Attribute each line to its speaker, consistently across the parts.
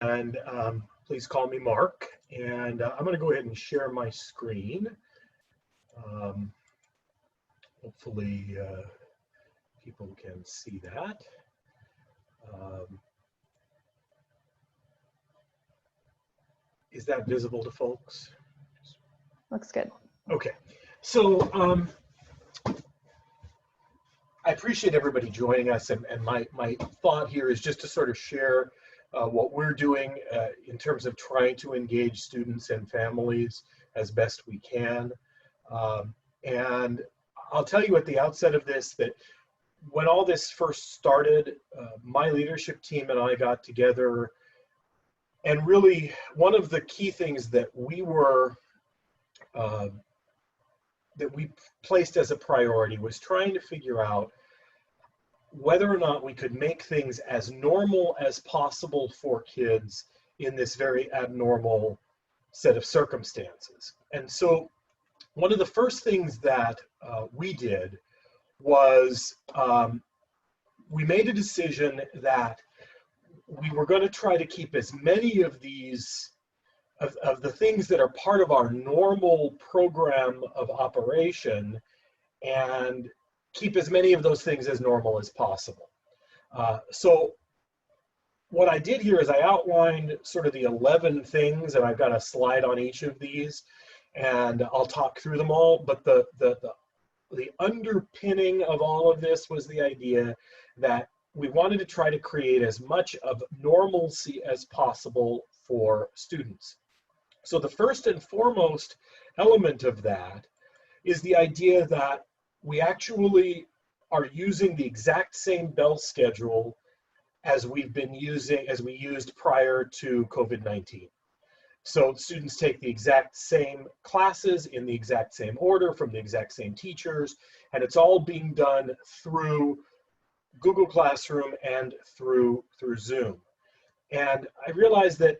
Speaker 1: and please call me Mark. And I'm going to go ahead and share my screen. Hopefully people can see that. Is that visible to folks?
Speaker 2: Looks good.
Speaker 1: Okay, so I appreciate everybody joining us, and my thought here is just to sort of share what we're doing in terms of trying to engage students and families as best we can. And I'll tell you at the outset of this that when all this first started, my leadership team and I got together, and really one of the key things that we were that we placed as a priority was trying to figure out whether or not we could make things as normal as possible for kids in this very abnormal set of circumstances. And so one of the first things that we did was we made a decision that we were going to try to keep as many of these of the things that are part of our normal program of operation and keep as many of those things as normal as possible. So what I did here is I outlined sort of the 11 things, and I've got a slide on each of these, and I'll talk through them all, but the underpinning of all of this was the idea that we wanted to try to create as much of normalcy as possible for students. So the first and foremost element of that is the idea that we actually are using the exact same bell schedule as we used prior to COVID-19. So students take the exact same classes in the exact same order from the exact same teachers, and it's all being done through Google Classroom and through Zoom. And I realize that,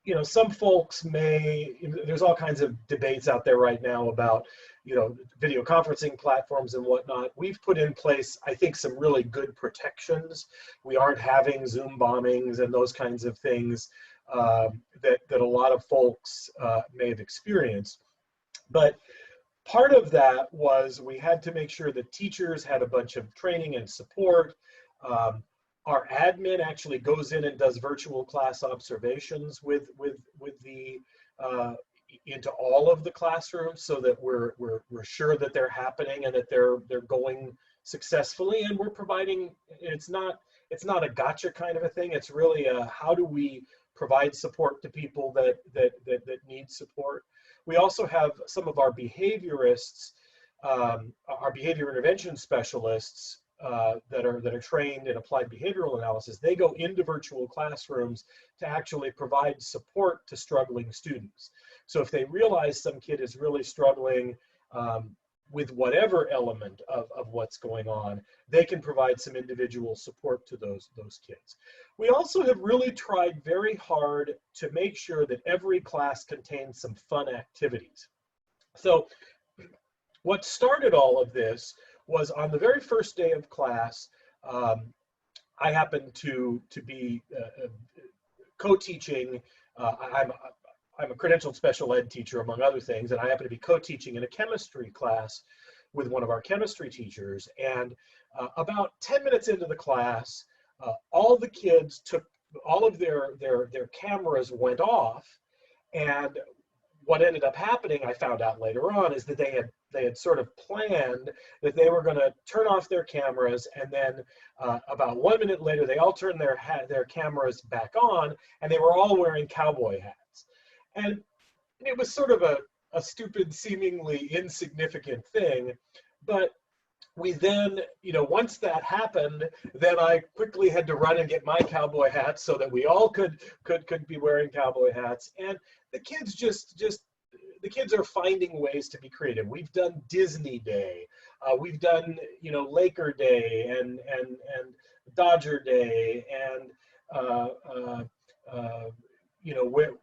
Speaker 1: you know, some folks there's all kinds of debates out there right now about, you know, video conferencing platforms and whatnot. We've put in place, I think, some really good protections. We aren't having Zoom bombings and those kinds of things that a lot of folks may have experienced. But part of that was we had to make sure that teachers had a bunch of training and support. Our admin actually goes in and does virtual class observations with the into all of the classrooms, so that we're sure that they're happening and that they're going successfully. And we're providing, it's not a gotcha kind of a thing. It's really a how do we provide support to people that need support. We also have some of our behaviorists, our behavior intervention specialists that are trained in applied behavioral analysis. They go into virtual classrooms to actually provide support to struggling students. So if they realize some kid is really struggling with whatever element of what's going on, they can provide some individual support to those kids. We also have really tried very hard to make sure that every class contains some fun activities. So what started all of this was on the very first day of class. I happened to be co-teaching. I'm a credentialed special ed teacher, among other things, and I happen to be co-teaching in a chemistry class with one of our chemistry teachers. And about 10 minutes into the class, all the kids all of their cameras went off. And what ended up happening, I found out later on, is that they had sort of planned that they were going to turn off their cameras, and then about 1 minute later, they all turned their cameras back on, and they were all wearing cowboy hats. And it was sort of a stupid, seemingly insignificant thing, but we then, you know, once that happened, then I quickly had to run and get my cowboy hats so that we all could be wearing cowboy hats. And the kids the kids are finding ways to be creative. We've done Disney Day, we've done, you know, Laker Day and Dodger Day, and you know,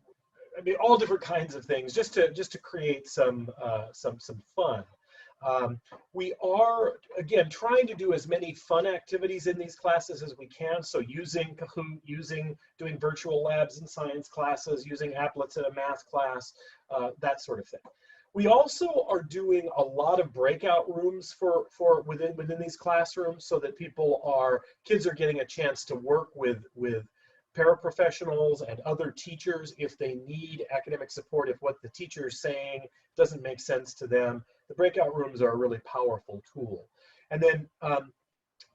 Speaker 1: I mean, all different kinds of things just to create some fun. We are, again, trying to do as many fun activities in these classes as we can. So using Kahoot, doing virtual labs in science classes, using applets in a math class, that sort of thing. We also are doing a lot of breakout rooms within these classrooms, so that kids are getting a chance to work with paraprofessionals and other teachers if they need academic support, if what the teacher is saying doesn't make sense to them. The breakout rooms are a really powerful tool. And then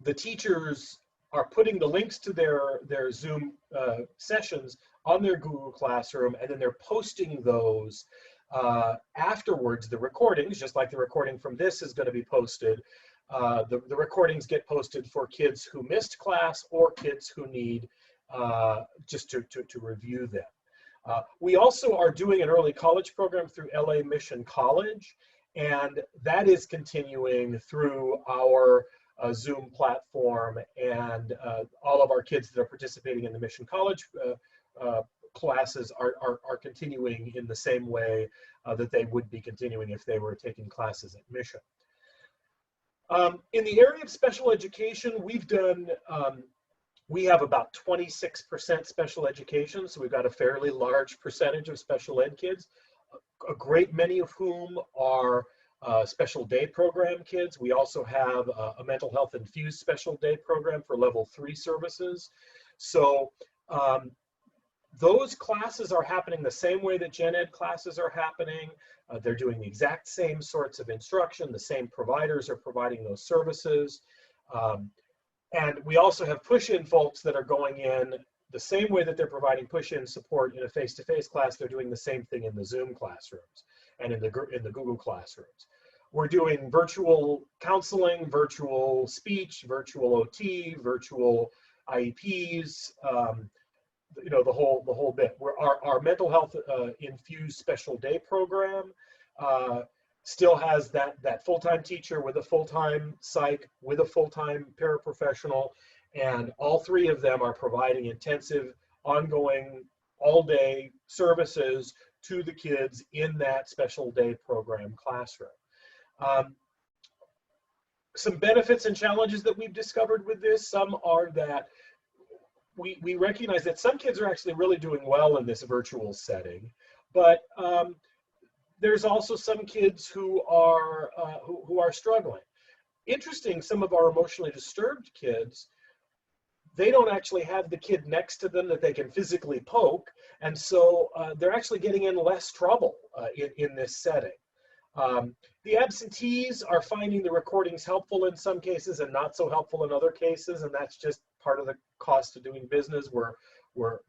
Speaker 1: the teachers are putting the links to their Zoom sessions on their Google Classroom, and then they're posting those afterwards, the recordings, just like the recording from this is going to be posted. The recordings get posted for kids who missed class or kids who need just to review them. We also are doing an early college program through LA Mission College, and that is continuing through our Zoom platform, and all of our kids that are participating in the Mission College classes are continuing in the same way that they would be continuing if they were taking classes at Mission. In the area of special education, we have about 26% special education, so we've got a fairly large percentage of special ed kids, a great many of whom are special day program kids. We also have a mental health infused special day program for level 3 services. So those classes are happening the same way that gen ed classes are happening. They're doing the exact same sorts of instruction. The same providers are providing those services. And we also have push-in folks that are going in the same way that they're providing push-in support in a face-to-face class. They're doing the same thing in the Zoom classrooms and in the Google classrooms. We're doing virtual counseling, virtual speech, virtual OT, virtual IEPs, you know, the whole bit. Our mental health infused special day program still has that full-time teacher with a full-time psych, with a full-time paraprofessional, and all three of them are providing intensive, ongoing, all-day services to the kids in that special day program classroom. Some benefits and challenges that we've discovered with this, some are that we recognize that some kids are actually really doing well in this virtual setting, but there's also some kids who are struggling. Interesting, some of our emotionally disturbed kids, they don't actually have the kid next to them that they can physically poke, and so they're actually getting in less trouble in this setting. The absentees are finding the recordings helpful in some cases and not so helpful in other cases, and that's just part of the cost of doing business. We're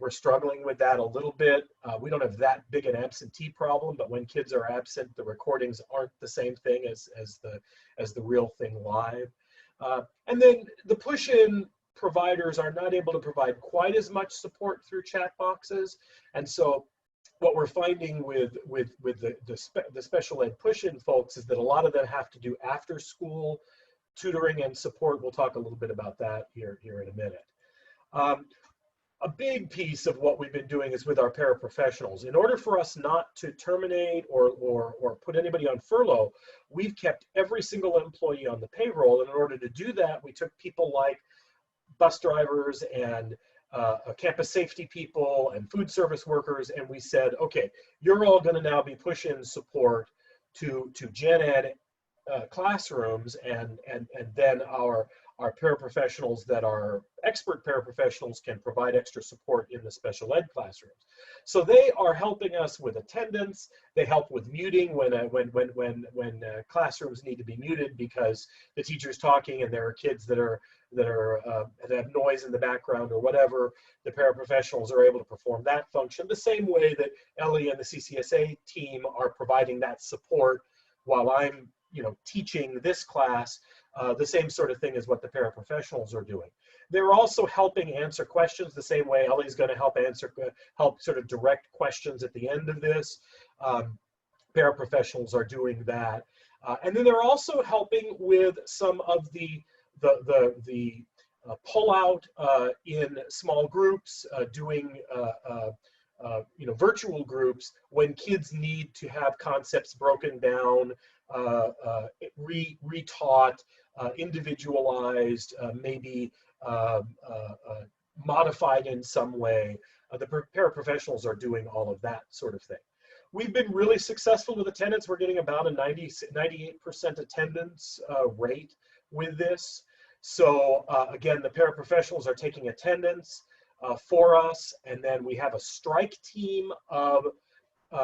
Speaker 1: struggling with that a little bit. We don't have that big an absentee problem, but when kids are absent, the recordings aren't the same thing as the real thing live. And then the push-in providers are not able to provide quite as much support through chat boxes, and so what we're finding with the special ed push-in folks is that a lot of them have to do after school tutoring and support. We'll talk a little bit about that here in a minute. A big piece of what we've been doing is with our paraprofessionals. In order for us not to terminate or put anybody on furlough, we've kept every single employee on the payroll. And in order to do that, we took people like bus drivers and campus safety people and food service workers, and we said, okay, you're all going to now be push-in support to gen ed classrooms, and then our paraprofessionals that are expert paraprofessionals can provide extra support in the special ed classrooms. So they are helping us with attendance. They help with muting when classrooms need to be muted because the teacher's talking and there are kids that have noise in the background or whatever. The paraprofessionals are able to perform that function the same way that Ellie and the CCSA team are providing that support while I'm teaching this class. The same sort of thing as what the paraprofessionals are doing. They're also helping answer questions the same way Ellie's going to help sort of direct questions at the end of this. Paraprofessionals are doing that. And then they're also helping with some of the pull-out in small groups, doing virtual groups when kids need to have concepts broken down retaught, individualized, maybe modified in some way. The paraprofessionals are doing all of that sort of thing. We've been really successful with attendance. We're getting about a 98% attendance rate with this. So again, the paraprofessionals are taking attendance for us, and then we have a strike team of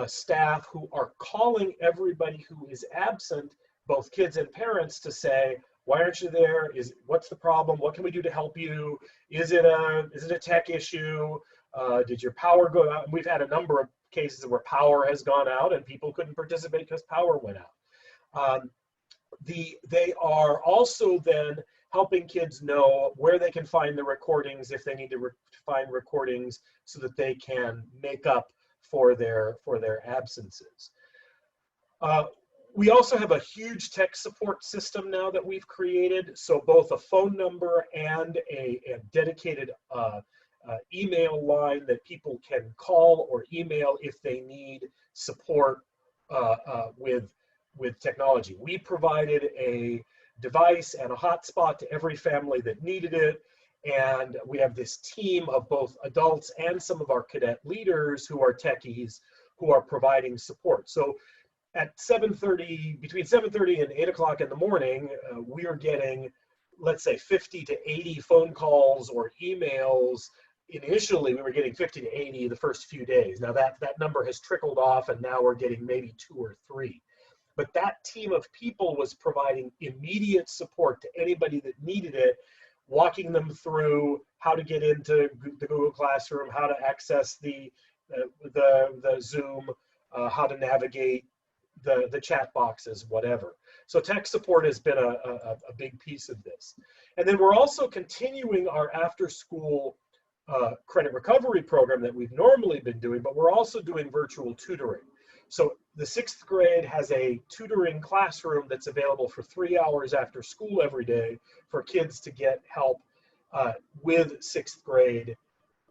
Speaker 1: staff who are calling everybody who is absent, both kids and parents, to say, why aren't you there? What's the problem? What can we do to help you? Is it a tech issue? Did your power go out? And we've had a number of cases where power has gone out and people couldn't participate because power went out. They are also then helping kids know where they can find the recordings if they need to find recordings so that they can make up for their absences. We also have a huge tech support system now that we've created. So both a phone number and a dedicated email line that people can call or email if they need support with technology. We provided a device and a hotspot to every family that needed it. And we have this team of both adults and some of our cadet leaders who are techies who are providing support. So at 7:30, between 7:30 and 8 o'clock in the morning, we are getting, let's say, 50 to 80 phone calls or emails. Initially, we were getting 50 to 80 the first few days. Now that number has trickled off, and now we're getting maybe 2 or 3. But that team of people was providing immediate support to anybody that needed it, walking them through how to get into the Google Classroom, how to access the Zoom, how to navigate the chat boxes, whatever. So tech support has been a big piece of this. And then we're also continuing our after-school credit recovery program that we've normally been doing, but we're also doing virtual tutoring. So the 6th grade has a tutoring classroom that's available for 3 hours after school every day for kids to get help with 6th grade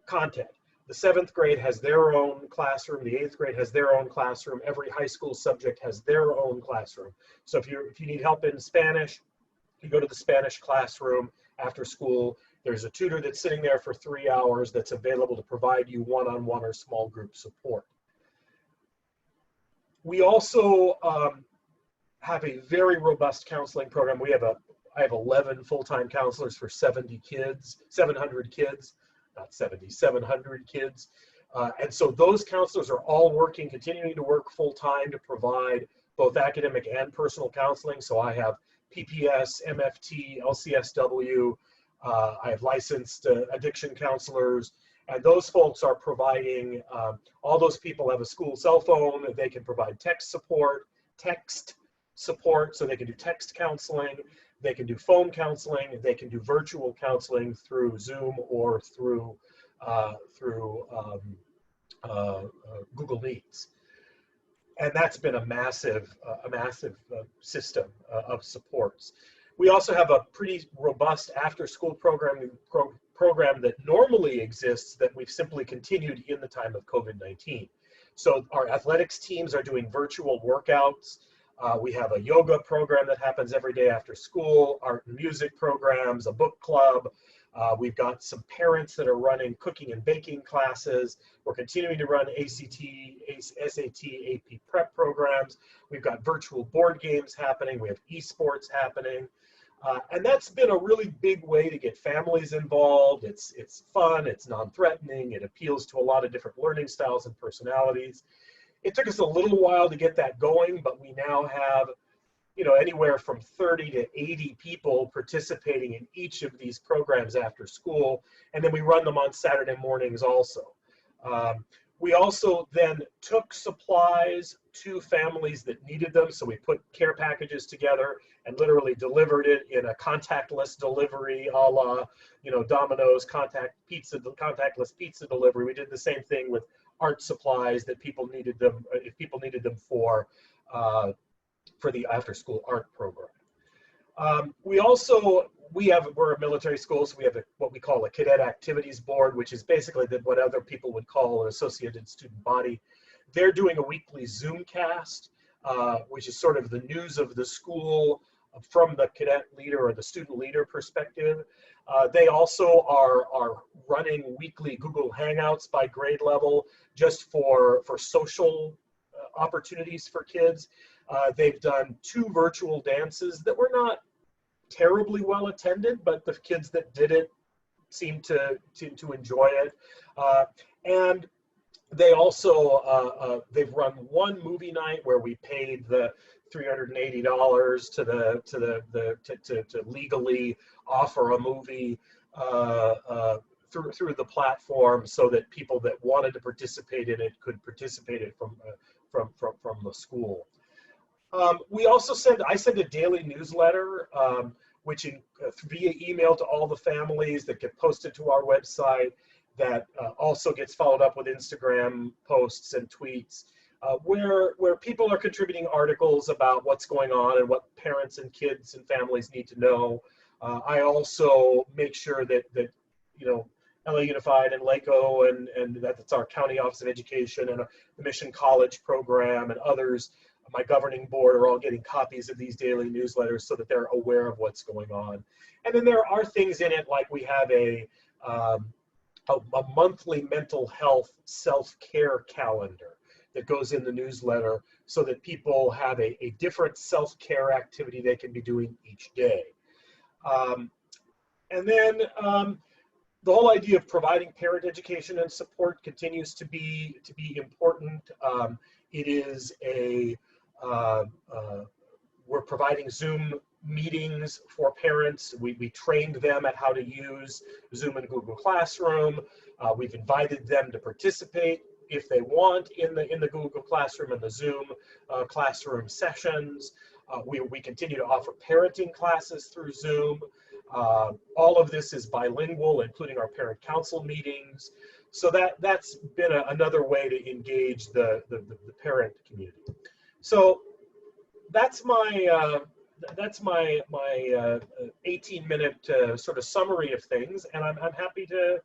Speaker 1: content. The 7th grade has their own classroom. The 8th grade has their own classroom. Every high school subject has their own classroom. So if you need help in Spanish, you go to the Spanish classroom after school. There's a tutor that's sitting there for 3 hours that's available to provide you one-on-one or small group support. We also have a very robust counseling program. I have 11 full-time counselors for 700 kids, not 70, 700 kids. And so those counselors are all continuing to work full-time to provide both academic and personal counseling. So I have PPS, MFT, LCSW, I have licensed addiction counselors, and those folks are providing, all those people have a school cell phone. They can provide text support, so they can do text counseling, they can do phone counseling, they can do virtual counseling through Zoom or through Google Meets. And that's been a massive system of supports. We also have a pretty robust after-school program that normally exists that we've simply continued in the time of COVID-19. So our athletics teams are doing virtual workouts. We have a yoga program that happens every day after school, art and music programs, a book club. We've got some parents that are running cooking and baking classes. We're continuing to run ACT, SAT, AP prep programs. We've got virtual board games happening. We have esports happening. And that's been a really big way to get families involved. It's fun, it's non-threatening, it appeals to a lot of different learning styles and personalities. It took us a little while to get that going, but we now have, anywhere from 30 to 80 people participating in each of these programs after school, and then we run them on Saturday mornings also. We also then took supplies to families that needed them, so we put care packages together and literally delivered it in a contactless delivery, a la, Domino's contactless pizza delivery. We did the same thing with art supplies that people needed them, if people needed them for the after-school art program. We're a military school, so we have what we call a Cadet Activities board, which is basically what other people would call an associated student body. They're doing a weekly Zoom cast. which is sort of the news of the school from the cadet leader or the student leader perspective. They also are running weekly Google Hangouts by grade level just for social opportunities for kids. They've done 2 virtual dances that were not terribly well attended, but the kids that did it seemed to enjoy it. And they also they've run 1 movie night where we paid the $380 to legally offer a movie through the platform, so that people that wanted to participate in it could participate in it from the school. I send a daily newsletter, which via email to all the families, that get posted to our website, that also gets followed up with Instagram posts and tweets, where people are contributing articles about what's going on and what parents and kids and families need to know. I also make sure that LA Unified and LACO and that's our County Office of Education and the Mission College program and others, my governing board, are all getting copies of these daily newsletters so that they're aware of what's going on. And then there are things in it, like we have a monthly mental health self-care calendar that goes in the newsletter, so that people have a different self-care activity they can be doing each day. And then the whole idea of providing parent education and support continues to be important. It is we're providing Zoom meetings for parents. We trained them at how to use Zoom and Google Classroom. We've invited them to participate if they want in the Google Classroom and the Zoom classroom sessions. We continue to offer parenting classes through Zoom. All of this is bilingual, including our parent council meetings. So that's been another way to engage the parent community. So that's my 18-minute sort of summary of things, and I'm happy to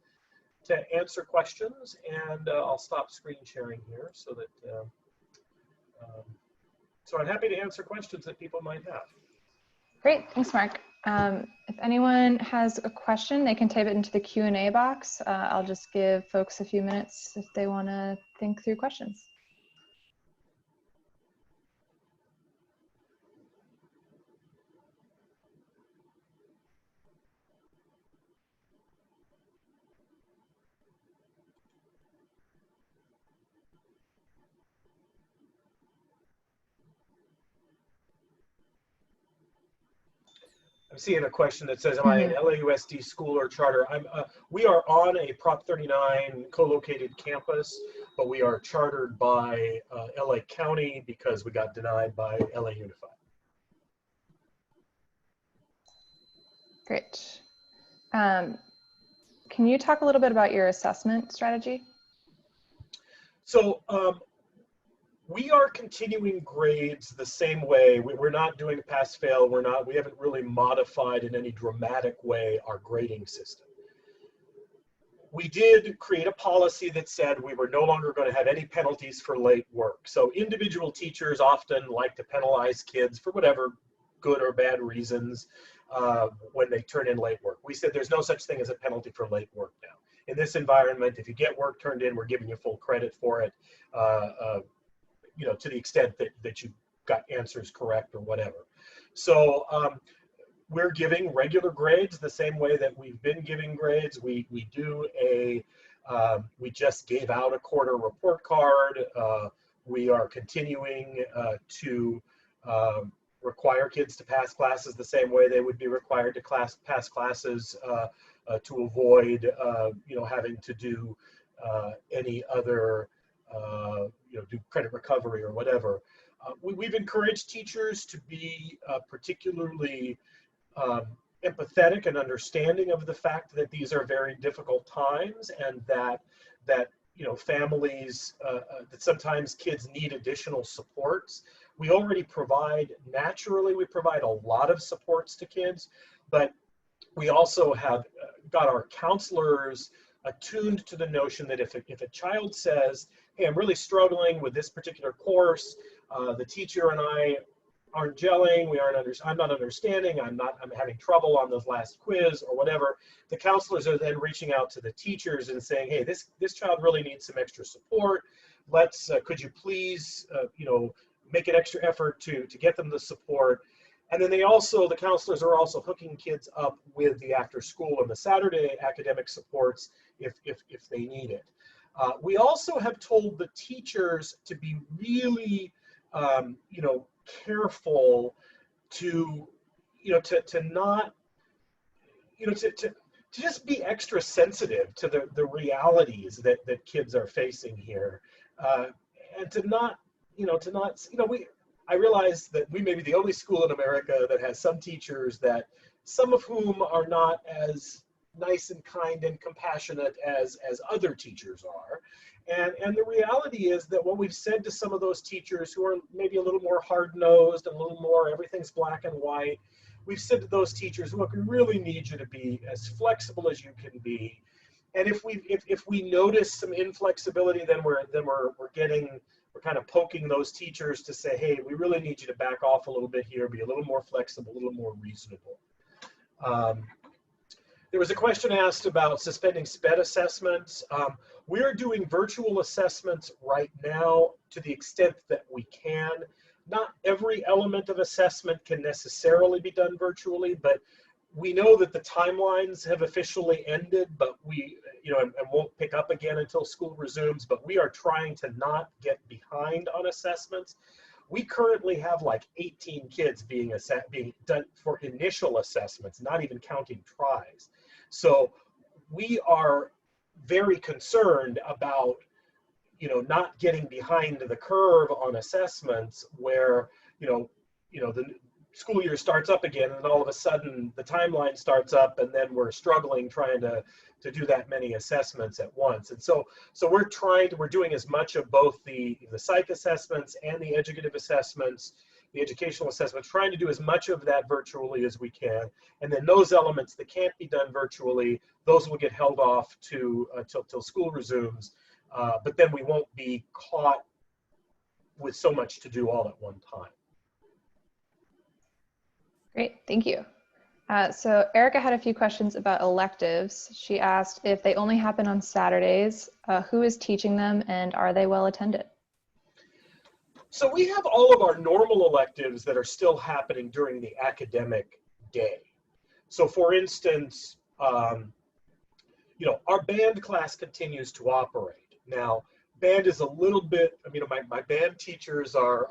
Speaker 1: answer questions, and I'll stop screen sharing here so that so I'm happy to answer questions that people might have.
Speaker 2: Great, thanks, Mark. If anyone has a question, they can type it into the Q&A box. I'll just give folks a few minutes if they want to think through questions.
Speaker 1: I'm seeing a question that says, am I an LAUSD school or charter? We are on a Prop 39 co-located campus, but we are chartered by LA County because we got denied by LA Unified.
Speaker 2: Great. Can you talk a little bit about your assessment strategy?
Speaker 1: So we are continuing grades the same way. We're not doing pass-fail. We haven't really modified in any dramatic way our grading system. We did create a policy that said we were no longer going to have any penalties for late work. So individual teachers often like to penalize kids for whatever good or bad reasons when they turn in late work. We said there's no such thing as a penalty for late work now. In this environment, if you get work turned in, we're giving you full credit for it. To the extent that you got answers correct or whatever. So we're giving regular grades the same way that we've been giving grades. We just gave out a quarter report card. We are continuing to require kids to pass classes the same way they would be required to pass classes to avoid having to do any other do credit recovery or whatever. We've encouraged teachers to be particularly empathetic and understanding of the fact that these are very difficult times, and that families, that sometimes kids need additional supports. We already naturally we provide a lot of supports to kids, but we also have got our counselors attuned to the notion that if a child says, hey, I'm really struggling with this particular course, the teacher and I aren't gelling, I'm not understanding, I'm having trouble on this last quiz or whatever. The counselors are then reaching out to the teachers and saying, hey, this child really needs some extra support. Could you please, make an extra effort to get them the support. And then the counselors are also hooking kids up with the after school and the Saturday academic supports if they need it. We also have told the teachers to be really, careful to not, to just be extra sensitive to the realities that kids are facing here, and I realize that we may be the only school in America that has some teachers some of whom are not as nice and kind and compassionate as other teachers are. And the reality is that what we've said to some of those teachers who are maybe a little more hard-nosed and a little more everything's black and white, we've said to those teachers, look, we really need you to be as flexible as you can be. And if we notice some inflexibility, then we're kind of poking those teachers to say, hey, we really need you to back off a little bit here, be a little more flexible, a little more reasonable. There was a question asked about suspending SPED assessments. We're doing virtual assessments right now to the extent that we can. Not every element of assessment can necessarily be done virtually, but we know that the timelines have officially ended, but and won't pick up again until school resumes, but we are trying to not get behind on assessments. We currently have like 18 kids being done for initial assessments, not even counting tries. So we are very concerned about, not getting behind the curve on assessments where, the school year starts up again and all of a sudden the timeline starts up and then we're struggling trying to do that many assessments at once. And so we're doing as much of both the psych assessments and the educative assessments, the educational assessments, trying to do as much of that virtually as we can. And then those elements that can't be done virtually, those will get held off till school resumes. But then we won't be caught with so much to do all at one time.
Speaker 2: Great, thank you. So Erica had a few questions about electives. She asked if they only happen on Saturdays, who is teaching them, and are they well attended?
Speaker 1: So we have all of our normal electives that are still happening during the academic day. So for instance, our band class continues to operate. Now, band is a little bit, my band teachers are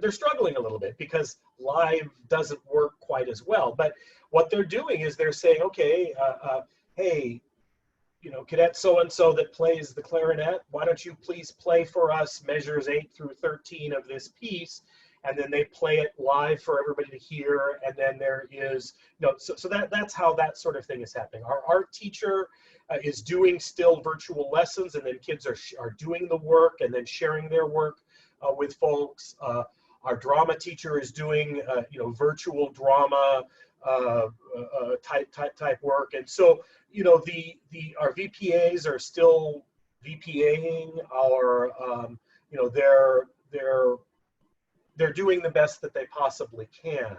Speaker 1: they're struggling a little bit because live doesn't work quite as well. But what they're doing is they're saying, okay, hey, cadet so-and-so that plays the clarinet, why don't you please play for us measures 8 through 13 of this piece? And then they play it live for everybody to hear. And then there is, so that's how that sort of thing is happening. Our art teacher is doing still virtual lessons, and then kids are doing the work and then sharing their work with folks. Our drama teacher is doing, virtual drama type work. And so, our VPAs are still VPAing. They're doing the best that they possibly can.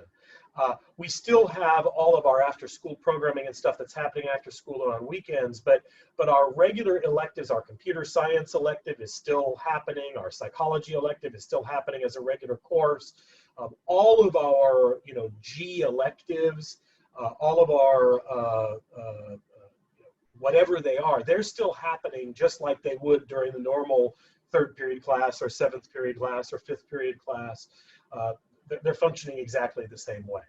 Speaker 1: We still have all of our after-school programming and stuff that's happening after school and on weekends, but our regular electives, our computer science elective is still happening. Our psychology elective is still happening as a regular course. All of our, G electives, all of our whatever they are, they're still happening just like they would during the normal 3rd period class or 7th period class or 5th period class. They're functioning exactly the same way.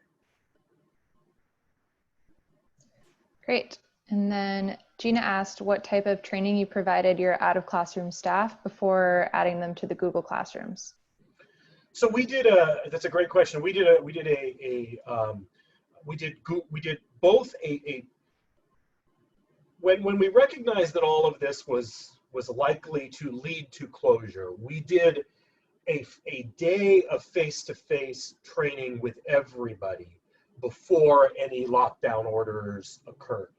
Speaker 2: Great. And then Gina asked what type of training you provided your out-of-classroom staff before adding them to the Google Classrooms.
Speaker 1: So that's a great question. We did both when we recognized that all of this was likely to lead to closure, we did a day of face-to-face training with everybody before any lockdown orders occurred.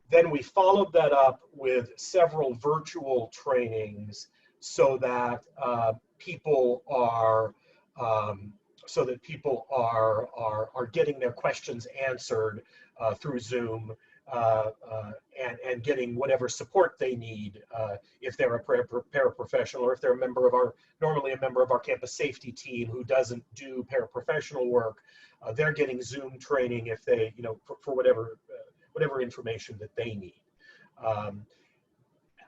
Speaker 1: Then we followed that up with several virtual trainings so that people are getting their questions answered through Zoom, and getting whatever support they need, if they're a paraprofessional, or if they're normally a member of our campus safety team who doesn't do paraprofessional work, they're getting Zoom training if they, for whatever information that they need.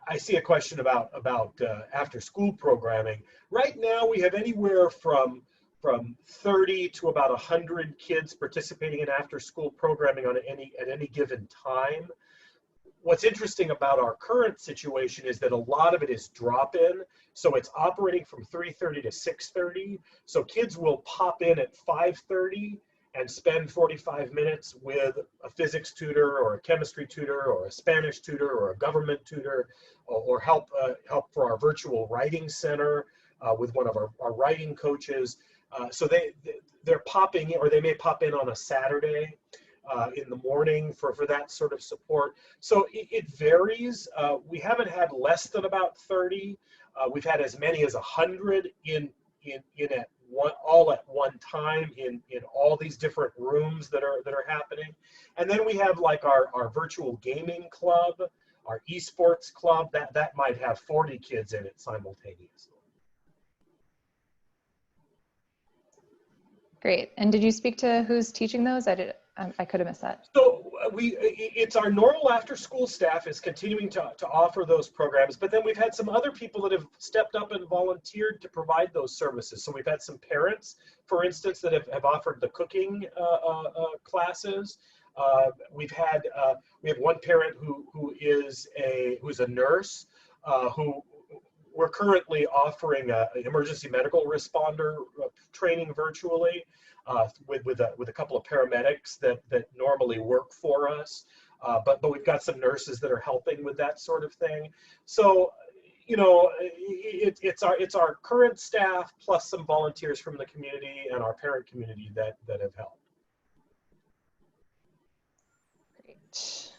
Speaker 1: I see a question about after school programming. Right now we have anywhere from 30 to about 100 kids participating in after school programming at any given time. What's interesting about our current situation is that a lot of it is drop-in, so it's operating from 3:30 to 6:30. So kids will pop in at 5:30 and spend 45 minutes with a physics tutor or a chemistry tutor or a Spanish tutor or a government tutor, or help for our virtual writing center with one of our writing coaches. So they're popping in, or they may pop in on a Saturday in the morning for that sort of support. So it varies. We haven't had less than about 30. We've had as many as 100 all at one time in all these different rooms that are happening. And then we have like our virtual gaming club, our esports club, that might have 40 kids in it simultaneously.
Speaker 2: Great. And did you speak to who's teaching those? I could have missed that.
Speaker 1: So it's our normal after school staff is continuing to offer those programs, but then we've had some other people that have stepped up and volunteered to provide those services. So we've had some parents, for instance, that have offered the cooking classes. We have one parent who's a nurse, who we're currently offering an emergency medical responder training virtually, with a couple of paramedics that normally work for us, but we've got some nurses that are helping with that sort of thing. So, it's our current staff plus some volunteers from the community and our parent community that have helped.
Speaker 2: Great.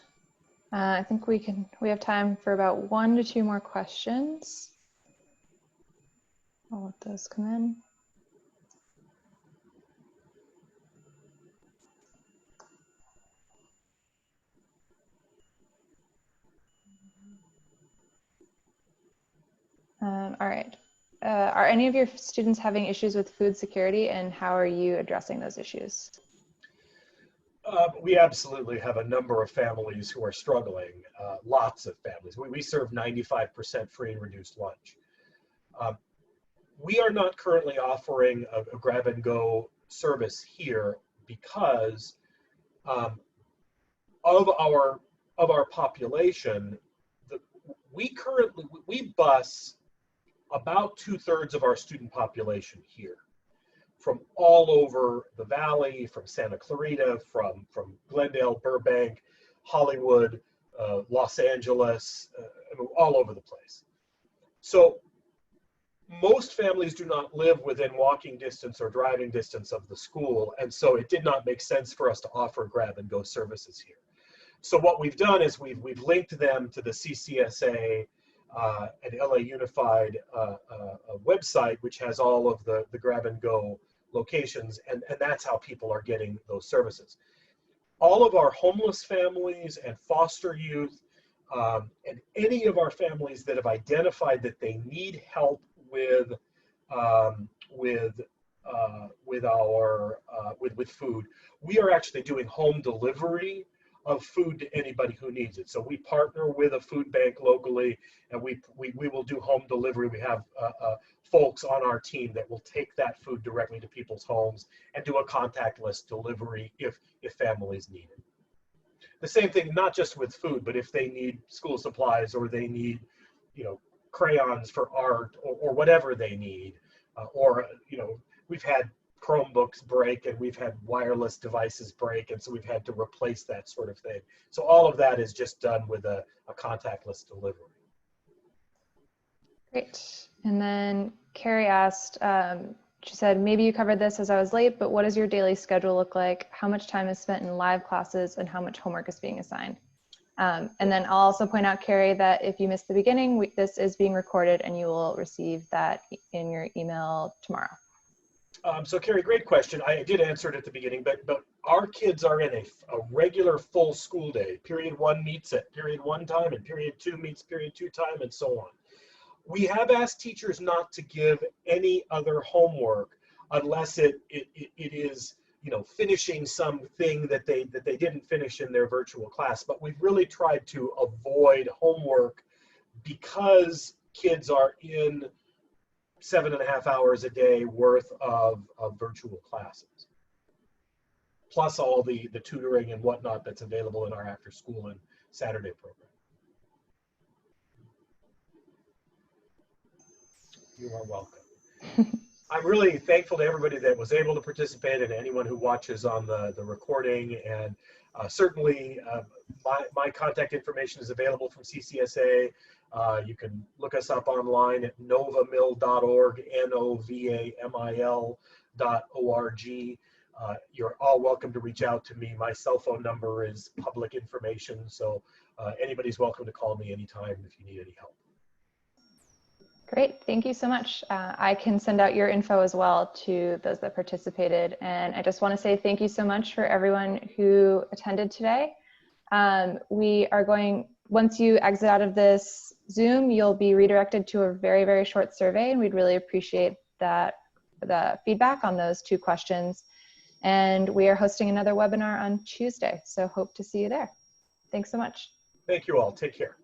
Speaker 2: I think we have time for about 1 to 2 more questions. I'll let those come in. All right. Are any of your students having issues with food security, and how are you addressing those issues?
Speaker 1: We absolutely have a number of families who are struggling, lots of families. We serve 95% free and reduced lunch. We are not currently offering a grab and go service here because of our population. We bus about 2/3 of our student population here, from all over the valley, from Santa Clarita, from Glendale, Burbank, Hollywood, Los Angeles, all over the place. So most families do not live within walking distance or driving distance of the school, and so it did not make sense for us to offer grab and go services here. So what we've done is we've linked them to the CCSA and LA Unified website, which has all of the grab and go locations, and that's how people are getting those services. All of our homeless families and foster youth, and any of our families that have identified that they need help with food, we are actually doing home delivery of food to anybody who needs it. So we partner with a food bank locally, and we will do home delivery. We have folks on our team that will take that food directly to people's homes and do a contactless delivery if families need it. The same thing, not just with food, but if they need school supplies, or they need, crayons for art, or whatever they need, or we've had Chromebooks break, and we've had wireless devices break, and so we've had to replace that sort of thing. So all of that is just done with a contactless delivery.
Speaker 2: Great. And then Carrie asked, she said, maybe you covered this as I was late, but what does your daily schedule look like? How much time is spent in live classes, and how much homework is being assigned? And then I'll also point out, Carrie, that if you missed the beginning, this is being recorded and you will receive that in your email tomorrow.
Speaker 1: So Carrie, great question. I did answer it at the beginning, but our kids are in a regular full school day. Period 1 meets at period 1 time, and period 2 meets period 2 time, and so on. We have asked teachers not to give any other homework unless it is, you know, finishing something that they didn't finish in their virtual class. But we've really tried to avoid homework because kids are in 7.5 hours a day worth of virtual classes, plus all the tutoring and whatnot that's available in our after school and Saturday program. You are welcome. I'm really thankful to everybody that was able to participate and anyone who watches on the recording, and certainly my contact information is available from CCSA. You can look us up online at novamil.org, novamil.org. You're all welcome to reach out to me. My cell phone number is public information, so anybody's welcome to call me anytime if you need any help.
Speaker 2: Great, thank you so much. I can send out your info as well to those that participated. And I just want to say thank you so much for everyone who attended today. We are going, once you exit out of this Zoom, you'll be redirected to a very, very short survey, and we'd really appreciate the feedback on those 2 questions. And we are hosting another webinar on Tuesday, so hope to see you there. Thanks so much.
Speaker 1: Thank you all. Take care.